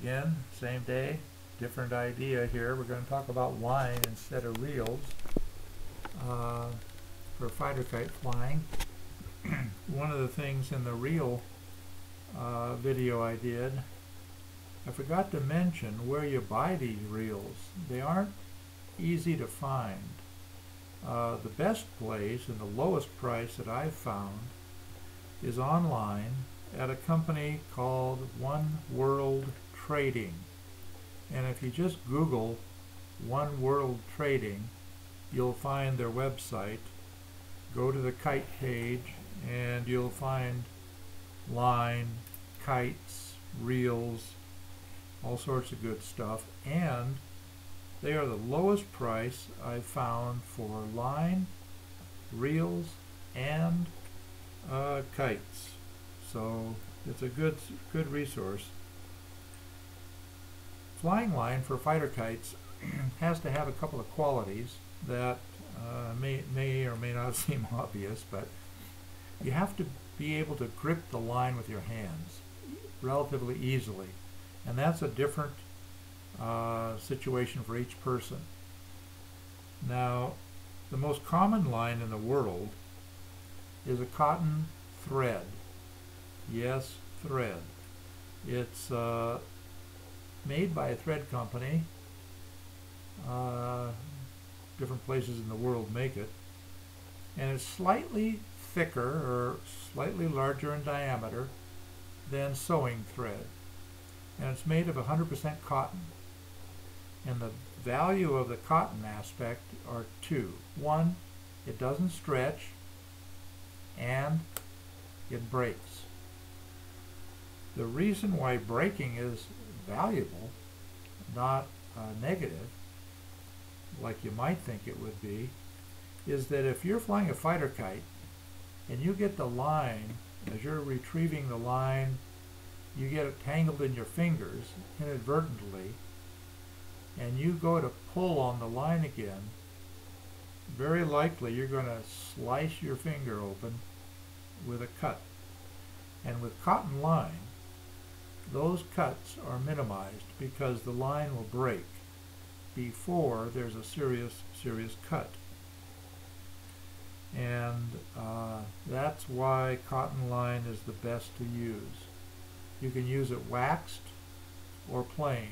again, same day, different idea here. We're going to talk about line instead of reels for fighter kite flying. One of the things in the reel video I did, I forgot to mention where you buy these reels. They aren't easy to find. The best place and the lowest price that I've found is online at a company called One World Trading. And if you just Google One World Trading, you'll find their website. Go to the kite page and you'll find line, kites, reels, all sorts of good stuff. And they are the lowest price I've found for line, reels, and kites. So it's a good resource. Flying line for fighter kites has to have a couple of qualities that may or may not seem obvious, but you have to be able to grip the line with your hands relatively easily, and that's a different situation for each person. Now, the most common line in the world is a cotton thread. Yes, thread. It's made by a thread company. Different places in the world make it. And it's slightly thicker or slightly larger in diameter than sewing thread. And it's made of 100% cotton. And the value of the cotton aspect are two. One, it doesn't stretch, and it breaks. The reason why breaking is valuable, not negative, like you might think it would be, is that if you're flying a fighter kite and you get the line, as you're retrieving the line, you get it tangled in your fingers inadvertently, and you go to pull on the line again, very likely you're going to slice your finger open with a cut. And with cotton line, those cuts are minimized because the line will break before there's a serious cut. And that's why cotton line is the best to use. You can use it waxed or plain.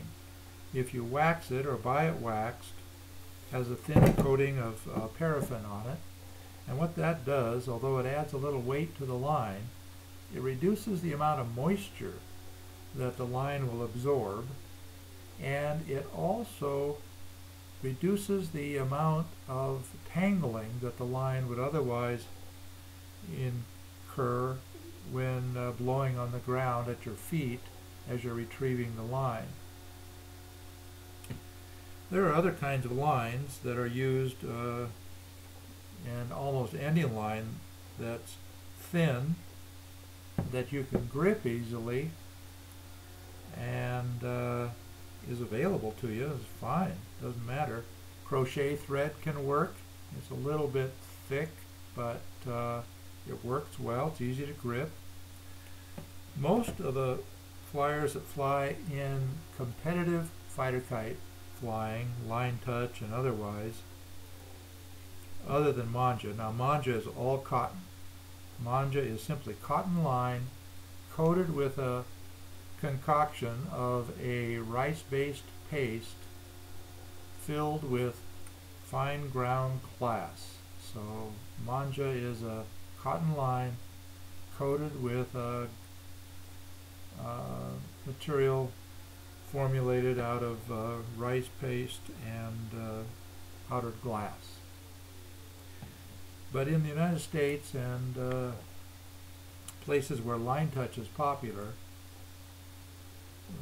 If you wax it or buy it waxed, it has a thin coating of paraffin on it. And what that does, although it adds a little weight to the line, it reduces the amount of moisture that the line will absorb, and it also reduces the amount of tangling that the line would otherwise incur when blowing on the ground at your feet as you're retrieving the line. There are other kinds of lines that are used in almost any line that's thin, that you can grip easily, and is available to you. It's fine, doesn't matter. Crochet thread can work. It's a little bit thick, but it works well. It's easy to grip. Most of the flyers that fly in competitive fighter kite flying, line touch and otherwise, other than manja. Now manja is all cotton. Manja is simply cotton line coated with a concoction of a rice-based paste filled with fine ground glass. So manja is a cotton line coated with a material formulated out of rice paste and powdered glass. But in the United States and places where line touch is popular,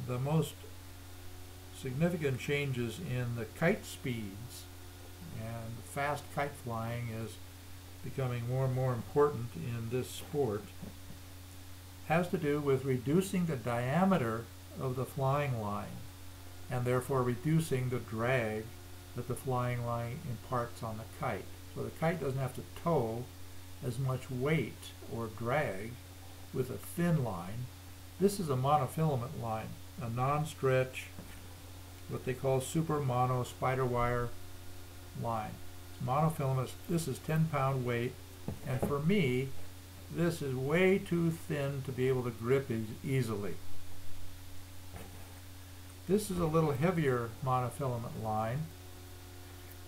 the most significant changes in the kite speeds, and fast kite flying is becoming more and more important in this sport, has to do with reducing the diameter of the flying line and therefore reducing the drag that the flying line imparts on the kite. So the kite doesn't have to tow as much weight or drag with a thin line. This is a monofilament line. a non-stretch, what they call super mono spider wire line. It's monofilament. This is 10-pound weight, and for me, this is way too thin to be able to grip easily. This is a little heavier monofilament line,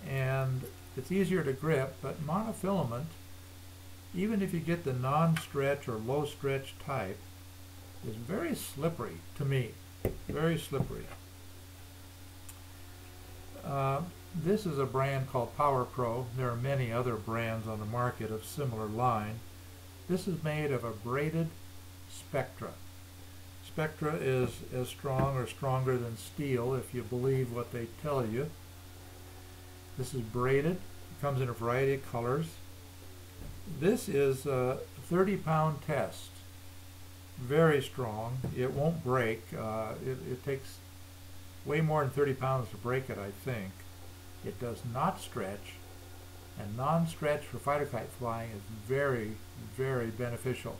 and it's easier to grip, but monofilament, even if you get the non-stretch or low-stretch type, is very slippery to me, very slippery. This is a brand called Power Pro. There are many other brands on the market of similar line. This is made of a braided Spectra. Spectra is as strong or stronger than steel, if you believe what they tell you. This is braided. It comes in a variety of colors. This is a 30-pound test. Very strong. It won't break. It takes way more than 30 pounds to break it, I think. It does not stretch, and non-stretch for fighter kite flying is very, very beneficial.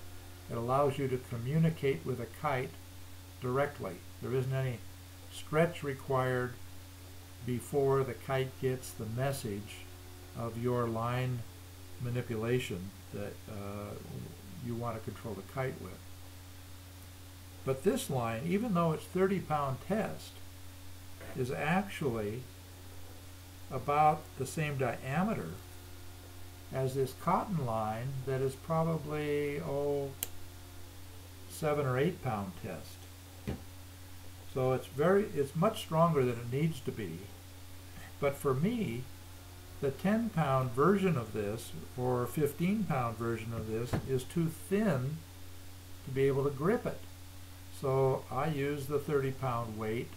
It allows you to communicate with a kite directly. There isn't any stretch required before the kite gets the message of your line manipulation that you want to control the kite with. But this line, even though it's 30-pound test, is actually about the same diameter as this cotton line that is probably 7 or 8 pound test. So it's much stronger than it needs to be. But for me, the 10-pound version of this or 15-pound version of this is too thin to be able to grip it. So I use the 30-pound weight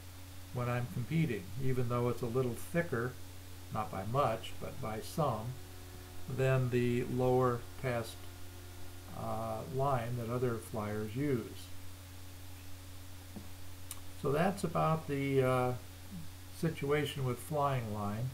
when I'm competing, even though it's a little thicker, not by much, but by some, than the lower test line that other flyers use. So that's about the situation with flying line.